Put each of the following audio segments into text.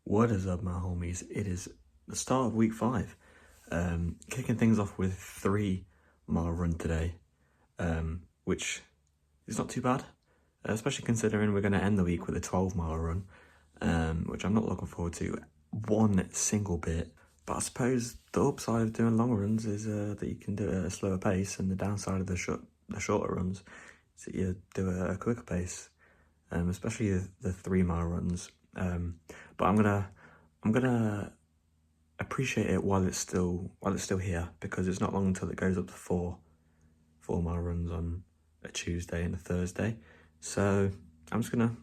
What is up, my homies? It is the start of week 5. Kicking things off with 3 mile run today, which is not too bad, especially considering we're going to end the week with a 12-mile run, which I'm not looking forward to one single bit. But I suppose the upside of doing long runs is that you can do it at a slower pace, and the downside of the shorter runs is that you do it at a quicker pace, especially the 3 mile runs. But I'm gonna appreciate it while it's still here, because it's not long until it goes up to 4 mile runs on a Tuesday and a Thursday. So I'm gonna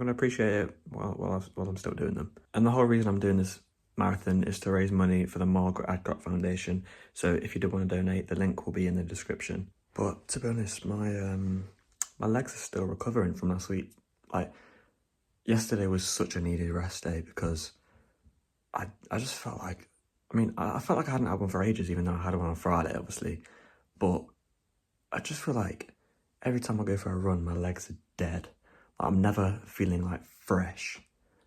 appreciate it while I'm still doing them. And the whole reason I'm doing this marathon is to raise money for the Margaret Adcock Foundation. So if you do want to donate, the link will be in the description. But to be honest, my legs are still recovering from last week. Like, yesterday was such a needed rest day because I just felt like, I felt like I hadn't had one for ages, even though I had one on Friday, obviously. But I just feel like every time I go for a run, my legs are dead. I'm never feeling like fresh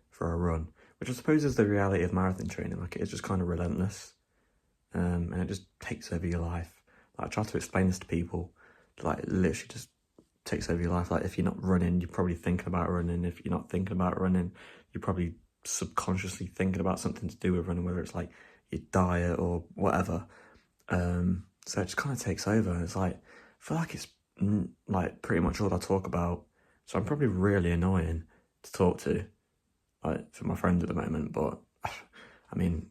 for a run, which I suppose is the reality of marathon training. Like, it's just kind of relentless, and it just takes over your life. Like, I try to explain this to people, like, it literally just takes over your life. Like, if you're not running, you're probably thinking about running. If you're not thinking about running, you're probably subconsciously thinking about something to do with running, whether it's like your diet or whatever. So it just kind of takes over. It's like, I feel like it's like pretty much all I talk about. So I'm probably really annoying to talk to, like, for my friends at the moment. But I mean,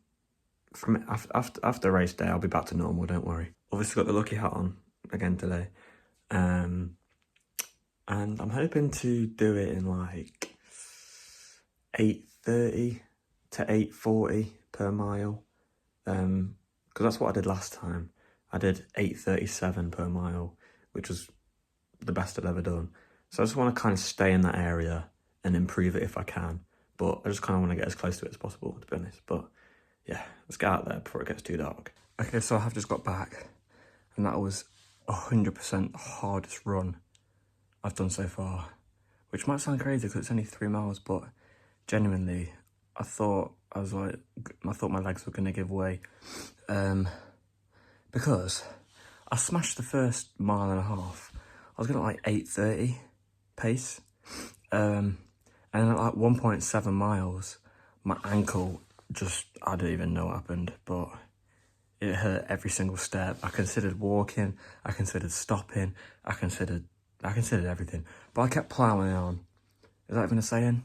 from after race day, I'll be back to normal. Don't worry. Obviously got the lucky hat on again today, and I'm hoping to do it in like 8:30 to 8:40 per mile, because that's what I did last time. I did 8:37 per mile, which was the best I'd ever done. So I just want to kind of stay in that area and improve it if I can. But I just kind of want to get as close to it as possible, to be honest. But yeah, let's get out there before it gets too dark. Okay, so I have just got back, and that was 100% the hardest run I've done so far, which might sound crazy because it's only 3 miles, but genuinely, I thought my legs were gonna give way, because I smashed the first 1.5 miles. I was going at like 8:30 pace, and then at like 1.7 miles, my ankle just, I don't even know what happened, but it hurt every single step. I considered walking, I considered stopping, I considered everything, but I kept ploughing on. Is that even a saying?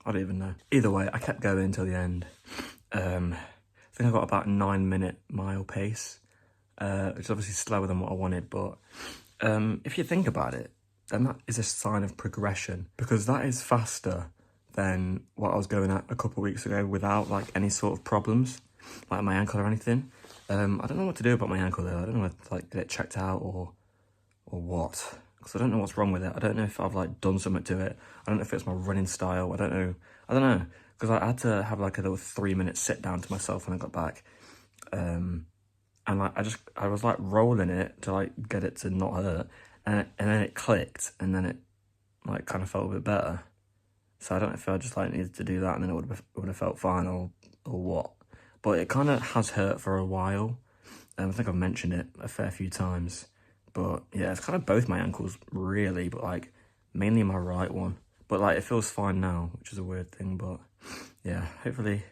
I don't even know. Either way, I kept going until the end. I think I got about 9-minute mile pace, which is obviously slower than what I wanted, but if you think about it, then that is a sign of progression, because that is faster than what I was going at a couple of weeks ago without like any sort of problems, like my ankle or anything. I don't know what to do about my ankle though. I don't know whether to like get it checked out or what, because I don't know what's wrong with it. I don't know if I've like done something to it. I don't know if it's my running style. I don't know, because I had to have like a little 3-minute sit down to myself when I got back, and like I was like rolling it to like get it to not hurt, and then it clicked, and then it like kind of felt a bit better. So I don't know if I just like needed to do that, and then it would have felt fine, or what. But it kind of has hurt for a while. I think I've mentioned it a fair few times. But yeah, it's kind of both my ankles really, but like mainly my right one. But like it feels fine now, which is a weird thing. But yeah, hopefully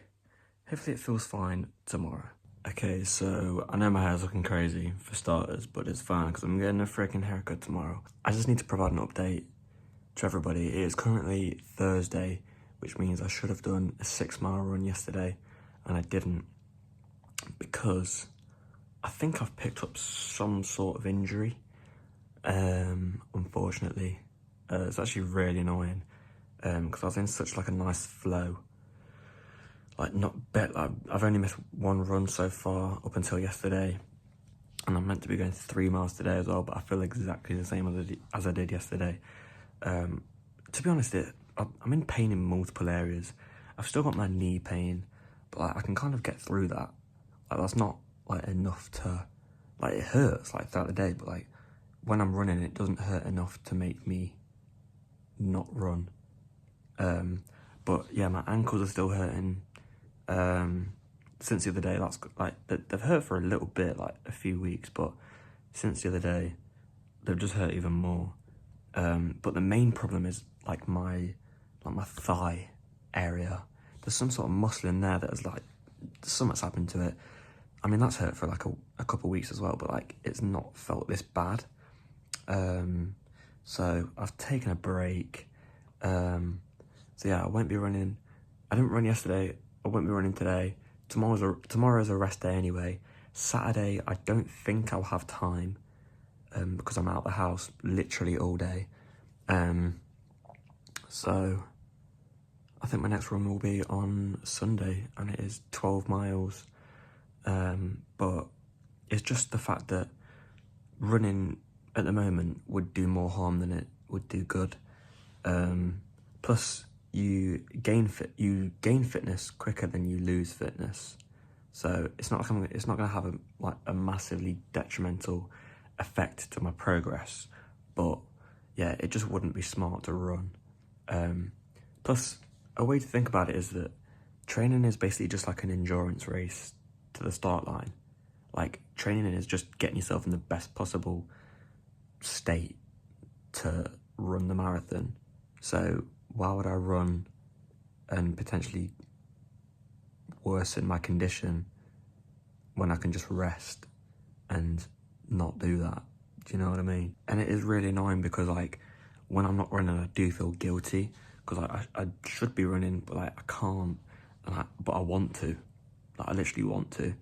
it feels fine tomorrow. Okay, so I know my hair's looking crazy for starters, but it's fine because I'm getting a freaking haircut tomorrow. I just need to provide an update to everybody. It is currently Thursday, which means I should have done a 6-mile run yesterday, and I didn't, because I think I've picked up some sort of injury, unfortunately. It's actually really annoying, because I was in such like a nice flow. Like, I've only missed 1 run so far up until yesterday, and I'm meant to be going 3 miles today as well, but I feel exactly the same as I did yesterday. To be honest, I'm in pain in multiple areas. I've still got my knee pain, but like, I can kind of get through that. Like, that's not like enough to, like, it hurts like throughout the day, but like when I'm running, it doesn't hurt enough to make me not run. But yeah, my ankles are still hurting. Since the other day, that's like they've hurt for a little bit, like a few weeks, but since the other day, they've just hurt even more. But the main problem is like my thigh area. There's some sort of muscle in there that is like something's happened to it. I mean, that's hurt for like a couple of weeks as well, but like it's not felt this bad. So I've taken a break. So yeah, I won't be running. I didn't run yesterday. I won't be running today. Tomorrow's a rest day anyway. Saturday, I don't think I'll have time because I'm out of the house literally all day. So I think my next run will be on Sunday, and it is 12 miles. But it's just the fact that running at the moment would do more harm than it would do good. Plus, you gain fitness quicker than you lose fitness. So it's not going to have a massively detrimental effect to my progress. But yeah, it just wouldn't be smart to run. Plus, a way to think about it is that training is basically just like an endurance race to the start line. Like, training is just getting yourself in the best possible state to run the marathon. So why would I run and potentially worsen my condition when I can just rest and not do that? Do you know what I mean? And it is really annoying because like when I'm not running, I do feel guilty because I should be running, but like I can't, but I want to. Like, I literally want to.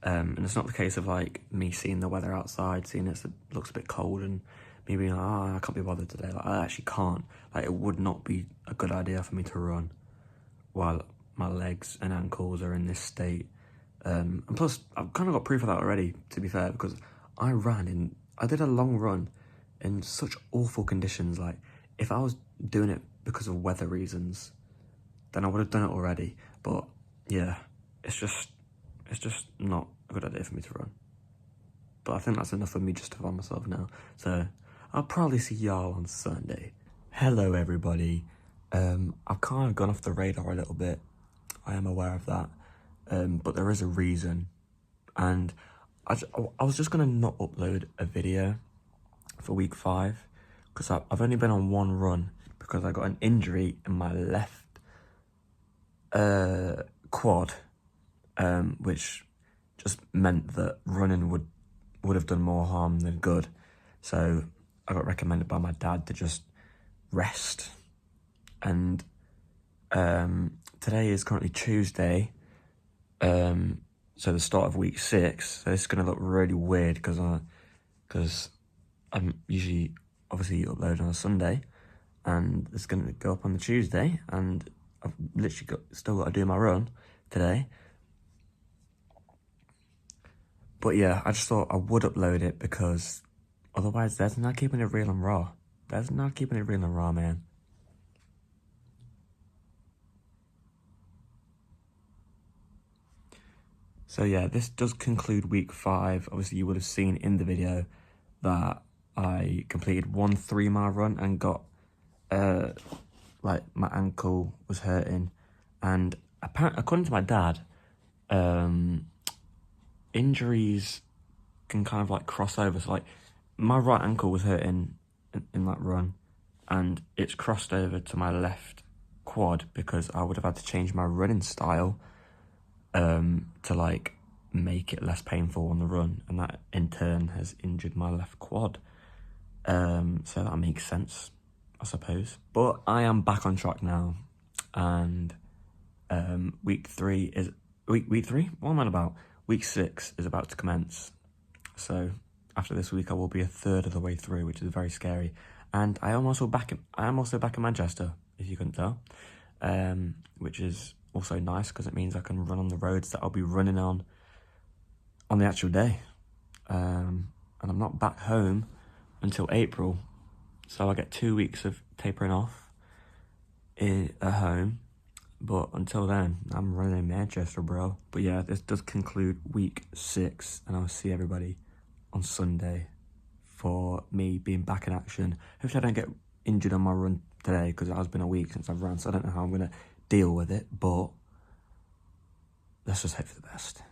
And it's not the case of like me seeing the weather outside, seeing it looks a bit cold and me being like, oh, I can't be bothered today. Like, I actually can't. Like, it would not be a good idea for me to run while my legs and ankles are in this state. And plus, I've kind of got proof of that already, to be fair, because I did a long run in such awful conditions. Like, if I was doing it because of weather reasons, then I would have done it already. But yeah, it's just not a good idea for me to run. But I think that's enough for me justifying myself now. So I'll probably see y'all on Sunday. Hello, everybody. I've kind of gone off the radar a little bit. I am aware of that. But there is a reason. And I was just going to not upload a video for week 5 because I've only been on one run because I got an injury in my left quad, which just meant that running would have done more harm than good. So I got recommended by my dad to just rest. And today is currently Tuesday, so the start of week 6. So this is going to look really weird because I'm usually obviously uploading on a Sunday, and it's going to go up on the Tuesday, and I've literally still got to do my run today. But yeah, I just thought I would upload it because otherwise there's not keeping it real and raw. There's not keeping it real and raw, man. So yeah, this does conclude week 5. Obviously, you would have seen in the video that I completed one 3-mile run and got, like, my ankle was hurting. And apparently, according to my dad, injuries can kind of like cross over. So like, my right ankle was hurting in that run, and it's crossed over to my left quad because I would have had to change my running style to like make it less painful on the run, and that in turn has injured my left quad. So that makes sense, I suppose. But I am back on track now, and week 3 is week 3. What am I about? Week 6 is about to commence. So after this week, I will be a third of the way through, which is very scary. And I am also back in Manchester, if you couldn't tell, which is also nice because it means I can run on the roads that I'll be running on the actual day. And I'm not back home until April, so I get 2 weeks of tapering off at home. But until then, I'm running in Manchester, bro. But yeah, this does conclude week 6, and I'll see everybody on Sunday for me being back in action. Hopefully I don't get injured on my run today because it has been a week since I've run, so I don't know how I'm going to deal with it, but let's just hope for the best.